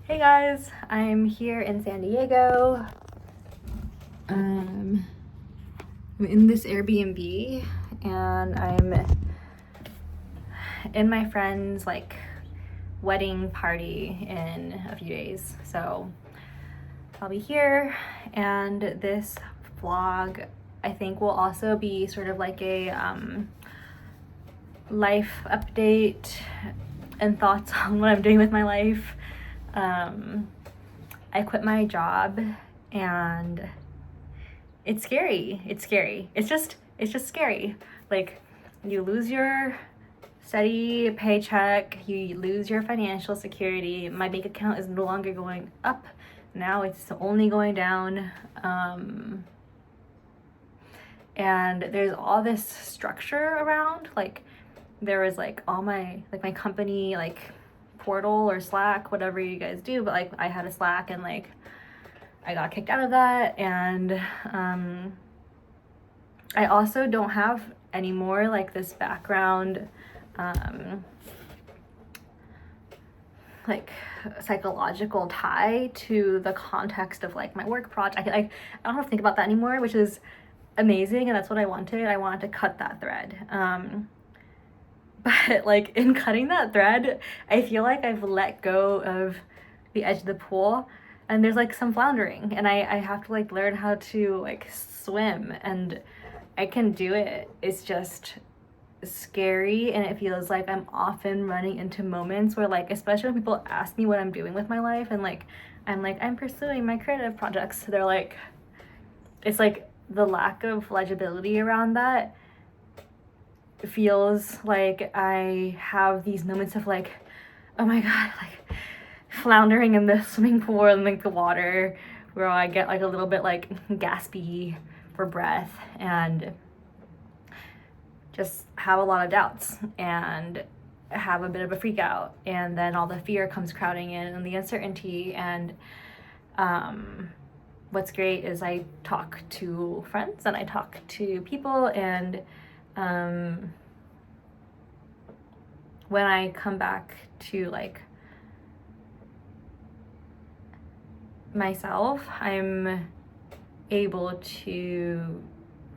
Hey guys, I'm here in San Diego. I'm in this Airbnb and I'm in my friend's wedding party in a few days. So I'll be here, and this vlog I think will also be sort of like a life update and thoughts on what I'm doing with my life. I quit my job and it's scary. It's scary. It's just scary. Like, you lose your steady paycheck, you lose your financial security. My bank account is no longer going up. Now it's only going down. And there's all this structure around. Like, there was all my my company portal or Slack, whatever you guys do, but I had a Slack, and I got kicked out of that. And I also don't have anymore this background psychological tie to the context of my work project. I don't have to think about that anymore, which is amazing, and that's what I wanted. I wanted to cut that thread. But in cutting that thread, I feel like I've let go of the edge of the pool, and there's some floundering, and I have to learn how to swim, and I can do it. It's just scary, and it feels like I'm often running into moments where especially when people ask me what I'm doing with my life, and I'm pursuing my creative projects, they're it's the lack of legibility around that feels like I have these moments of oh my god, floundering in the swimming pool and the water, where I get a little bit gaspy for breath and just have a lot of doubts and have a bit of a freak out, and then all the fear comes crowding in and the uncertainty. And what's great is I talk to friends and I talk to people, and when I come back to myself, I'm able to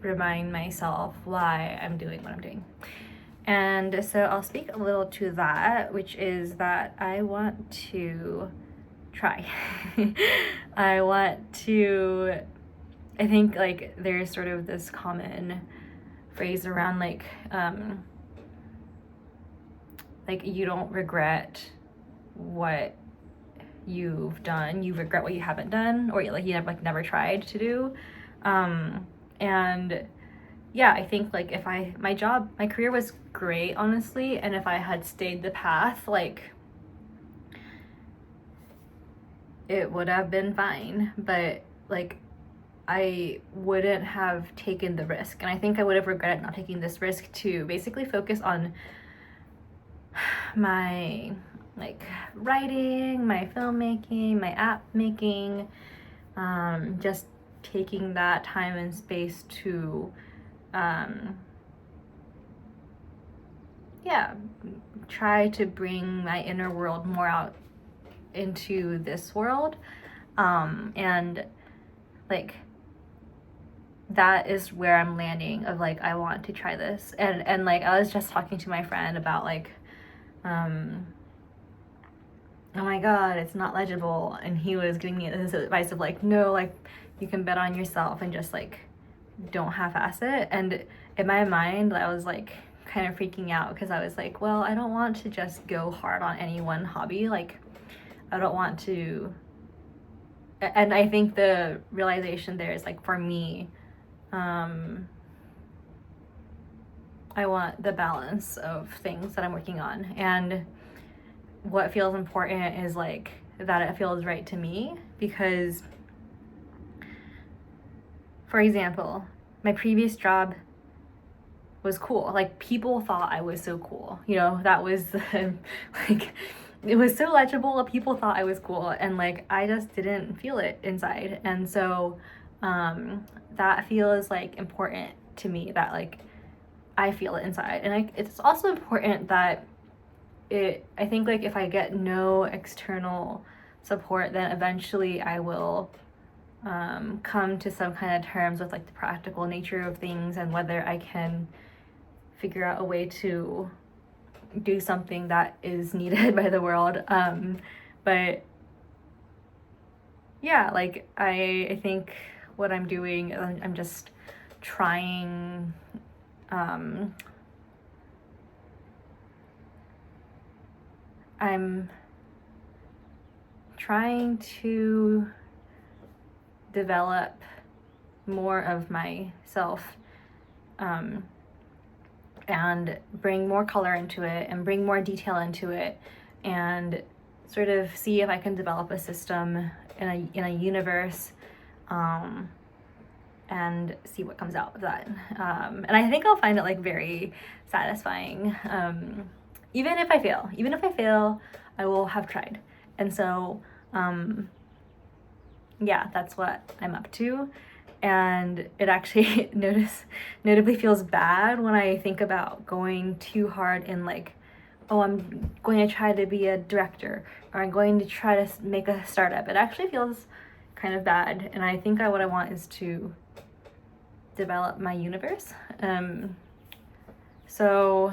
remind myself why I'm doing what I'm doing. And so I'll speak a little to that, which is that I want to try. I think there's sort of this common phrase around you don't regret what you've done, you regret what you haven't done, or you never tried to do. And yeah, I think if my career was great, honestly, and if I had stayed the path, it would have been fine, but I wouldn't have taken the risk. And I think I would have regretted not taking this risk to basically focus on my writing, my filmmaking, my app making, just taking that time and space to try to bring my inner world more out into this world. And that is where I'm landing of I want to try this. And I was just talking to my friend about oh my god, it's not legible, and he was giving me this advice of no, you can bet on yourself and just don't half-ass it. And in my mind, I was kind of freaking out, because I was well, I don't want to just go hard on any one hobby. I don't want to. And I think the realization there is for me, I want the balance of things that I'm working on, and what feels important is that it feels right to me. Because, for example, my previous job was cool. People thought I was so cool, that was it was so legible. People thought I was cool, and I just didn't feel it inside. And so that feels important to me, that I feel it inside. And it's also important that I think if I get no external support, then eventually I will come to some kind of terms with like the practical nature of things and whether I can figure out a way to do something that is needed by the world. But yeah, like I think what I'm doing, I'm just trying I'm trying to develop more of myself and bring more color into it and bring more detail into it and sort of see if I can develop a system in a universe and see what comes out of that. And I think I'll find it like very satisfying. Even if I fail, I will have tried. And so, yeah, that's what I'm up to. And it actually notably feels bad when I think about going too hard in like, oh, I'm going to try to be a director, or I'm going to try to make a startup. It actually feels kind of bad. And I think what I want is to develop my universe. So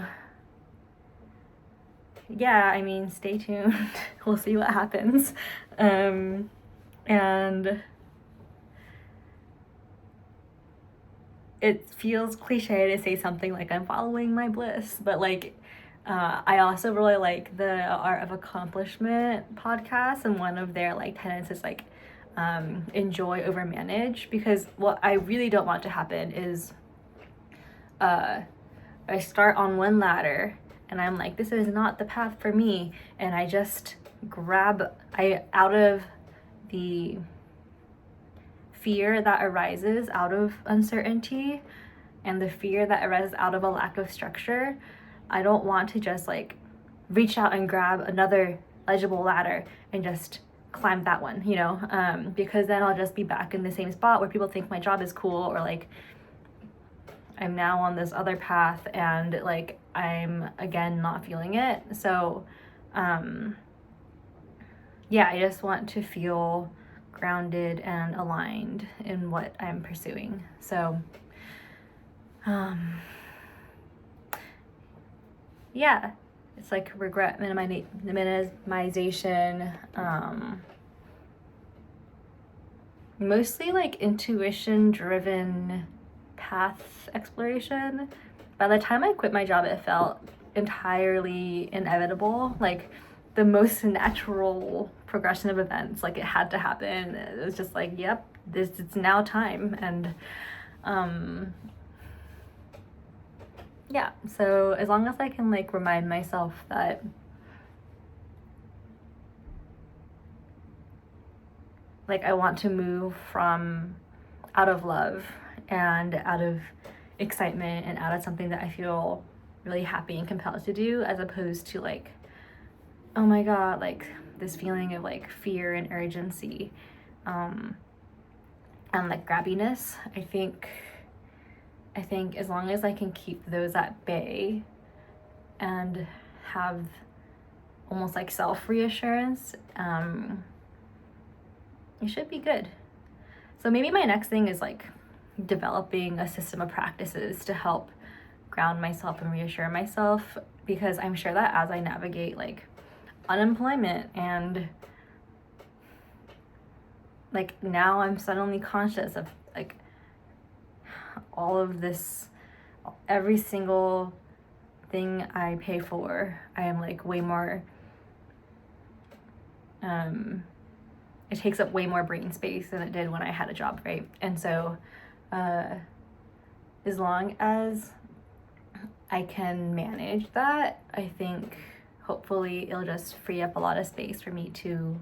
yeah, I mean, stay tuned. We'll see what happens. And it feels cliche to say something like I'm following my bliss, but like I also really like the Art of Accomplishment podcast, and one of their like tenets is like enjoy over manage, because what I really don't want to happen is I start on one ladder and I'm like, this is not the path for me, and I just out of the fear that arises out of uncertainty and the fear that arises out of a lack of structure, I don't want to just like reach out and grab another legible ladder and just climb that one, you know, because then I'll just be back in the same spot where people think my job is cool, or like I'm now on this other path and like I'm again not feeling it. So yeah, I just want to feel grounded and aligned in what I'm pursuing. So yeah, it's like regret minimization, mostly like intuition driven path exploration. By the time I quit my job, it felt entirely inevitable, like the most natural progression of events. Like it had to happen. It was just like, yep, it's now time. And yeah, so as long as I can like remind myself that like I want to move from out of love and out of excitement and out of something that I feel really happy and compelled to do, as opposed to like, oh my god, like this feeling of like fear and urgency and like grabbiness. I think as long as I can keep those at bay and have almost like self-reassurance, it should be good. So maybe my next thing is like developing a system of practices to help ground myself and reassure myself, because I'm sure that as I navigate like unemployment and like now I'm suddenly conscious of like all of this, every single thing I pay for, I am like way more it takes up way more brain space than it did when I had a job, right? And so as long as I can manage that, I think hopefully it'll just free up a lot of space for me to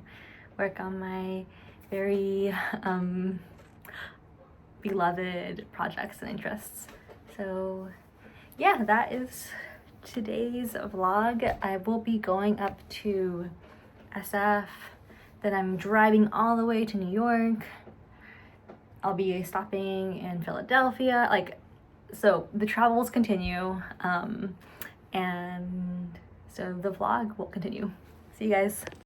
work on my very beloved projects and interests. So yeah, that is today's vlog. I will be going up to SF, then I'm driving all the way to New York. I'll be stopping in Philadelphia, like, so the travels continue, and so the vlog will continue. See you guys.